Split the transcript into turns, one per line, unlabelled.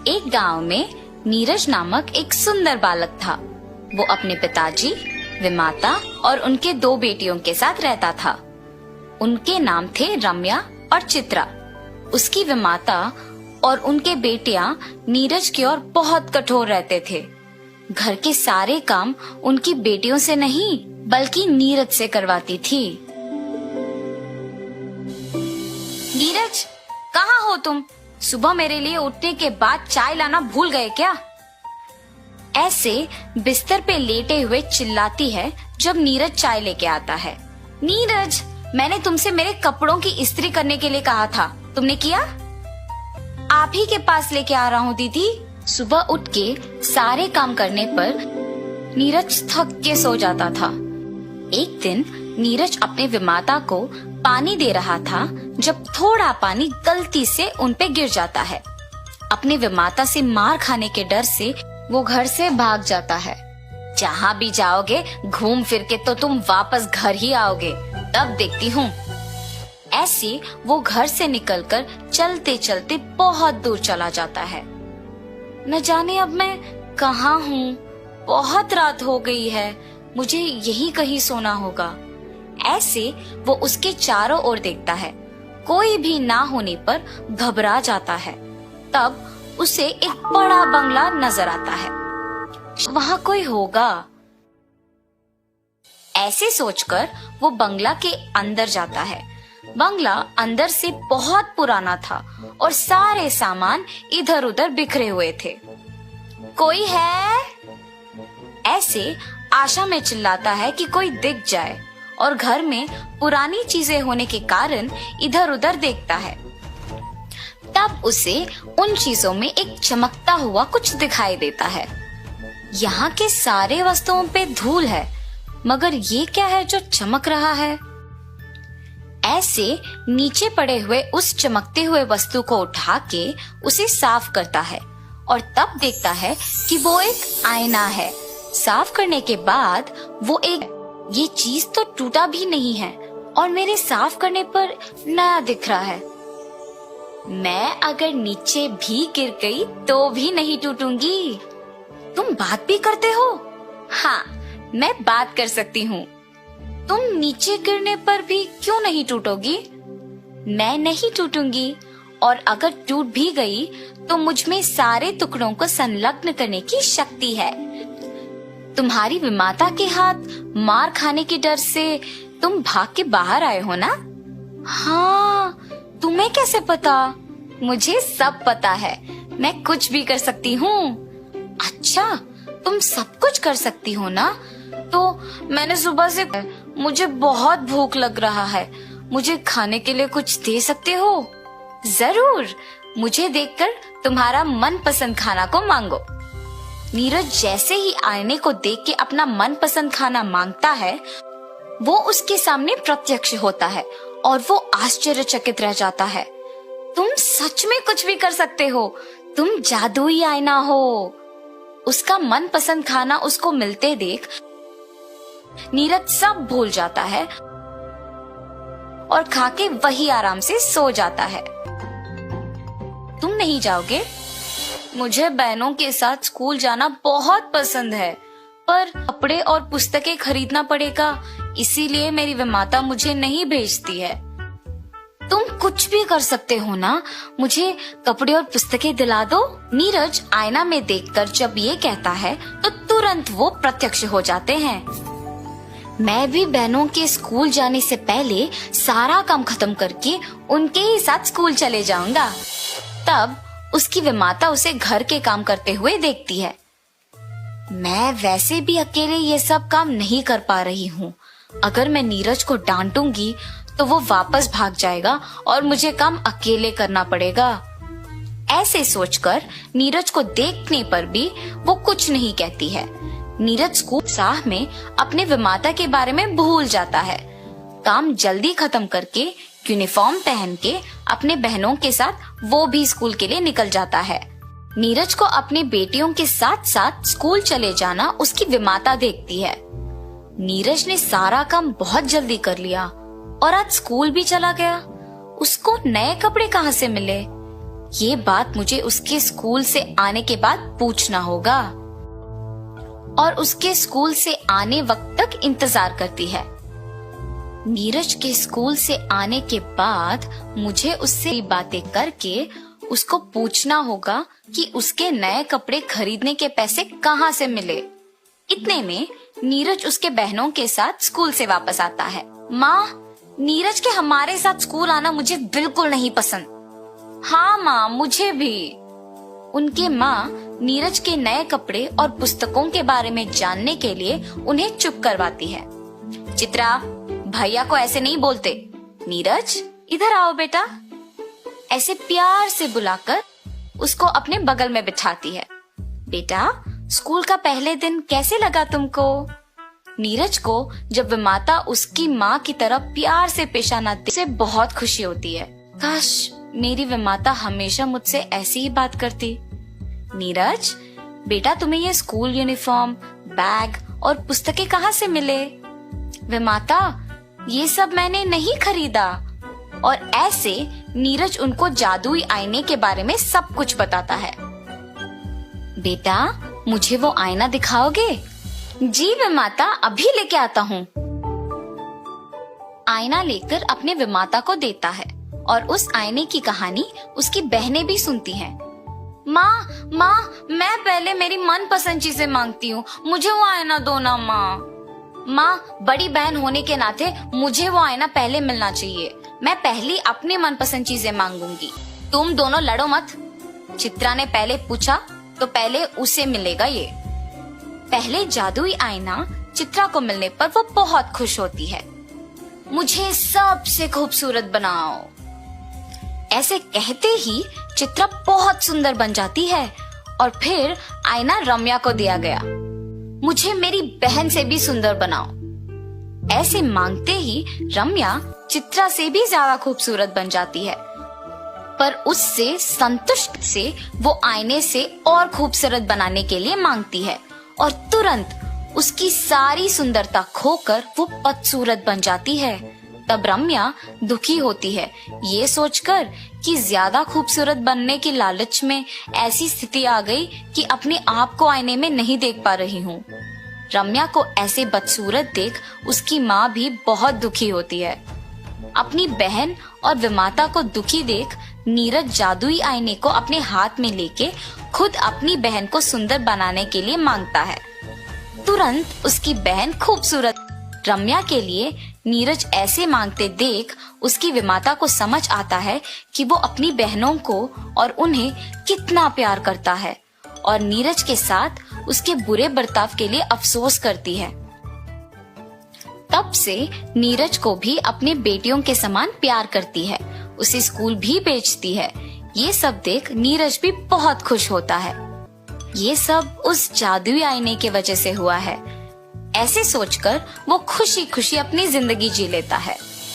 एक गांव में नीरज नामक एक सुंदर बालक था। वो अपने पिताजी, विमाता और उनके दो बेटियों के साथ रहता था। उनके नाम थे रम्या और चित्रा। उसकी विमाता और उनके बेटियां नीरज की ओर बहुत कठोर रहते थे। घर के सारे काम उनकी बेटियों से नहीं बल्कि नीरज से करवाती थी। नीरज, कहाँ हो तुम? सुबह मेरे लिए उठने के बाद चाय लाना भूल गए क्या? ऐसे बिस्तर पे लेटे हुए चिल्लाती है जब नीरज चाय लेके आता है। नीरज, मैंने तुमसे मेरे कपड़ों की इस्त्री करने के लिए कहा था, तुमने किया? आप ही के पास लेके आ रहा हूँ दीदी। सुबह उठ के सारे काम करने पर नीरज थक के सो जाता था। एक दिन नीरज अपने विमाता को पानी दे रहा था जब थोड़ा पानी गलती से उन पे गिर जाता है। अपने विमाता से मार खाने के डर से वो घर से भाग जाता है। जहाँ भी जाओगे घूम फिर के तो तुम वापस घर ही आओगे, तब देखती हूँ। ऐसे वो घर से निकलकर चलते चलते बहुत दूर चला जाता है। न जाने अब मैं कहाँ हूँ। बहुत रात हो गई है, मुझे यहीं कहीं सोना होगा। ऐसे वो उसके चारों ओर देखता है। कोई भी ना होने पर घबरा जाता है। तब उसे एक बड़ा बंगला नजर आता है। वहाँ कोई होगा। ऐसे सोचकर वो बंगला के अंदर जाता है। बंगला अंदर से बहुत पुराना था और सारे सामान इधर उधर बिखरे हुए थे। कोई है? ऐसे आशा में चिल्लाता है कि कोई दिख जाए और घर में पुरानी चीजें होने के कारण इधर उधर देखता है। तब उसे उन चीजों में एक चमकता हुआ कुछ दिखाई देता है। यहाँ के सारे वस्तुओं पे धूल है, मगर ये क्या है जो चमक रहा है? ऐसे नीचे पड़े हुए उस चमकते हुए वस्तु को उठा के उसे साफ करता है और तब देखता है कि वो एक आईना है। साफ करने के बाद वो ये चीज तो टूटा भी नहीं है और मेरे साफ करने पर नया दिख रहा है। मैं अगर नीचे भी गिर गई तो भी नहीं टूटूंगी। तुम बात भी करते हो? हाँ, मैं बात कर सकती हूँ। तुम नीचे गिरने पर भी क्यों नहीं टूटोगी? मैं नहीं टूटूंगी, और अगर टूट भी गई तो मुझ में सारे टुकड़ों को संलग्न करने की शक्ति है। तुम्हारी विमाता के हाथ मार खाने के डर से तुम भाग के बाहर आए हो ना? हाँ, तुम्हें कैसे पता? मुझे सब पता है। मैं कुछ भी कर सकती हूँ। अच्छा, तुम सब कुछ कर सकती हो ना? तो मैंने सुबह से मुझे बहुत भूख लग रहा है। मुझे खाने के लिए कुछ दे सकते हो? जरूर, मुझे देखकर तुम्हारा मनपसंद खाना को मांगो। नीरज जैसे ही आईने को देख के अपना मनपसंद खाना मांगता है, वो उसके सामने प्रत्यक्ष होता है और वो आश्चर्यचकित रह जाता है। तुम सच में कुछ भी कर सकते हो। तुम जादुई आईना हो। उसका मनपसंद खाना उसको मिलते देख नीरज सब भूल जाता है और खा के वही आराम से सो जाता है। तुम नहीं जाओगे? मुझे बहनों के साथ स्कूल जाना बहुत पसंद है, पर कपड़े और पुस्तकें खरीदना पड़ेगा, इसीलिए मेरी विमाता मुझे नहीं भेजती है। तुम कुछ भी कर सकते हो ना? मुझे कपड़े और पुस्तकें दिला दो। नीरज आईना में देखकर जब ये कहता है तो तुरंत वो प्रत्यक्ष हो जाते हैं। मैं भी बहनों के स्कूल जाने से पहले सारा काम खत्म करके उनके ही साथ स्कूल चले जाऊंगा। तब उसकी विमाता उसे घर के काम करते हुए देखती है। मैं वैसे भी अकेले ये सब काम नहीं कर पा रही हूँ। अगर मैं नीरज को डांटूंगी तो वो वापस भाग जाएगा और मुझे काम अकेले करना पड़ेगा। ऐसे सोचकर नीरज को देखने पर भी वो कुछ नहीं कहती है। नीरज स्कूल उत्साह में अपने विमाता के बारे में भूल जाता है। काम जल्दी खत्म करके यूनिफॉर्म पहन के अपने बहनों के साथ वो भी स्कूल के लिए निकल जाता है। नीरज को अपनी बेटियों के साथ साथ स्कूल चले जाना उसकी विमाता देखती है। नीरज ने सारा काम बहुत जल्दी कर लिया और आज स्कूल भी चला गया। उसको नए कपड़े कहाँ से मिले? ये बात मुझे उसके स्कूल से आने के बाद पूछना होगा। और उसके स्कूल से आने वक्त तक इंतजार करती है। नीरज के स्कूल से आने के बाद मुझे उससे बातें करके उसको पूछना होगा कि उसके नए कपड़े खरीदने के पैसे कहाँ से मिले। इतने में नीरज उसके बहनों के साथ स्कूल से वापस आता है। माँ, नीरज के हमारे साथ स्कूल आना मुझे बिल्कुल नहीं पसंद। हाँ माँ, मुझे भी। उनके माँ नीरज के नए कपड़े और पुस्तकों के बारे में जानने के लिए उन्हें चुप करवाती है। चित्रा, भैया को ऐसे नहीं बोलते। नीरज, इधर आओ बेटा। ऐसे प्यार से बुलाकर उसको अपने बगल में बिठाती है। बेटा, स्कूल का पहले दिन कैसे लगा तुमको? नीरज को जब विमाता उसकी माँ की तरह प्यार से पेश आना देती है, उसे बहुत खुशी होती है। काश मेरी विमाता हमेशा मुझसे ऐसी ही बात करती। नीरज, बेटा तुम्हें ये स्कूल यूनिफॉर्म, बैग और पुस्तकें कहाँ से मिले? विमाता, ये सब मैंने नहीं खरीदा। और ऐसे नीरज उनको जादुई आईने के बारे में सब कुछ बताता है। बेटा, मुझे वो आईना दिखाओगे? जी विमाता, अभी लेके आता हूँ। आईना लेकर अपने विमाता को देता है और उस आईने की कहानी उसकी बहनें भी सुनती हैं। माँ, मैं पहले मेरी मनपसंद चीजें मांगती हूँ, मुझे वो आईना दो ना माँ। माँ, बड़ी बहन होने के नाते मुझे वो आईना पहले मिलना चाहिए। मैं पहली अपनी मनपसंद चीजें मांगूंगी। तुम दोनों लड़ो मत। चित्रा ने पहले पूछा तो पहले उसे मिलेगा ये। पहले जादुई आईना चित्रा को मिलने पर वो बहुत खुश होती है। मुझे सबसे खूबसूरत बनाओ। ऐसे कहते ही चित्रा बहुत सुंदर बन जाती है और फिर आईना रम्या को दिया गया। मुझे मेरी बहन से भी सुंदर बनाओ। ऐसे मांगते ही रम्या चित्रा से भी ज्यादा खूबसूरत बन जाती है, पर उससे संतुष्ट से वो आईने से और खूबसूरत बनाने के लिए मांगती है और तुरंत उसकी सारी सुंदरता खोकर वो बदसूरत बन जाती है। तब रम्या दुखी होती है, ये सोचकर कि ज्यादा खूबसूरत बनने की लालच में ऐसी स्थिति आ गई कि अपने आप को आईने में नहीं देख पा रही हूँ। रम्या को ऐसे बदसूरत देख उसकी माँ भी बहुत दुखी होती है। अपनी बहन और विमाता को दुखी देख नीरज जादुई आईने को अपने हाथ में लेके खुद अपनी बहन को सुंदर बनाने के लिए मांगता है। तुरंत उसकी बहन खूबसूरत। रम्या के लिए नीरज ऐसे मांगते देख उसकी विमाता को समझ आता है कि वो अपनी बहनों को और उन्हें कितना प्यार करता है और नीरज के साथ उसके बुरे बर्ताव के लिए अफसोस करती है। तब से नीरज को भी अपने बेटियों के समान प्यार करती है, उसे स्कूल भी भेजती है। ये सब देख नीरज भी बहुत खुश होता है। ये सब उस जादुई आईने की वजह से हुआ है। ऐसे सोचकर वो खुशी खुशी अपनी जिंदगी जी लेता है।